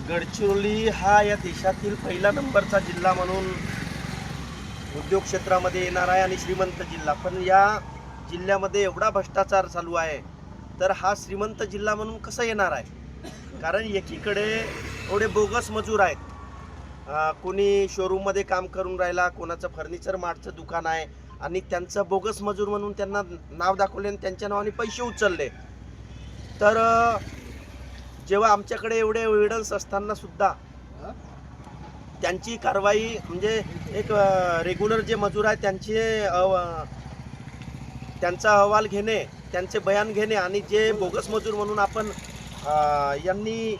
गडचिरोली हा या देशातील पहिला नंबरचा जिल्हा म्हणून उद्योग क्षेत्रामध्ये येणार आहे आणि श्रीमंत जिल्हा. पण या जिल्ह्यामध्ये एवढा भ्रष्टाचार चालू आहे, तर हा श्रीमंत जिल्हा म्हणून कसा येणार आहे? कारण एकीकडे एवढे बोगस मजूर आहेत. कोणी शोरूममध्ये काम करून राहिला, कोणाचं फर्निचर मार्टचं दुकान आहे आणि त्यांचं बोगस मजूर म्हणून त्यांना नाव दाखवले आणि त्यांच्या नावाने पैसे उचलले. तर जेव्हा आमच्याकडे एवढे एव्हिडन्स असताना सुद्धा त्यांची कारवाई म्हणजे एक रेग्युलर जे मजूर आहेत त्यांचा अहवाल घेणे, त्यांचे बयान घेणे आणि जे बोगस मजूर म्हणून आपण यांनी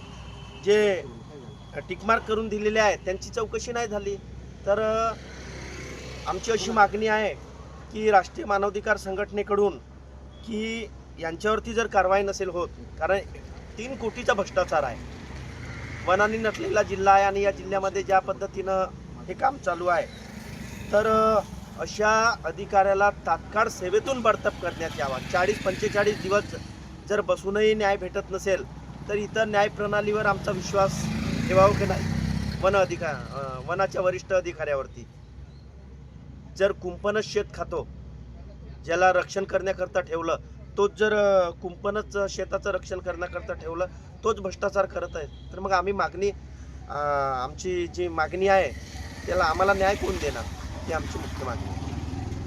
जे टिकमार्क करून दिलेले आहेत त्यांची चौकशी नाही झाली. तर आमची अशी मागणी आहे की राष्ट्रीय मानवाधिकार संघटनेकडून की यांच्यावरती जर कारवाई नसेल होत, कारण 3 कोटीचा भ्रष्टाचार आहे, वनांनी नटलेला जिल्हा आहे आणि या जिल्ह्यामध्ये ज्या पद्धतीनं हे काम चालू आहे, तर अशा अधिकाऱ्याला तात्काळ सेवेतून बडतर्फ करण्यात यावा. 40-45 दिवस जर बसूनही न्याय भेटत नसेल तर इतर न्याय प्रणालीवर आमचा विश्वास ठेवावा की नाही? वनाच्या वरिष्ठ अधिकाऱ्यावरती. जर कुंपणच शेत खातो, ज्याला रक्षण करण्याकरता ठेवलं, तोच जर कुंपणच शेताचं रक्षण करण्याकरता ठेवलं, तोच भ्रष्टाचार करत आहे, तर मग आमची जी मागणी आहे त्याला आम्हाला न्याय कोण देणार? ही आमची मुख्य मागणी आहे.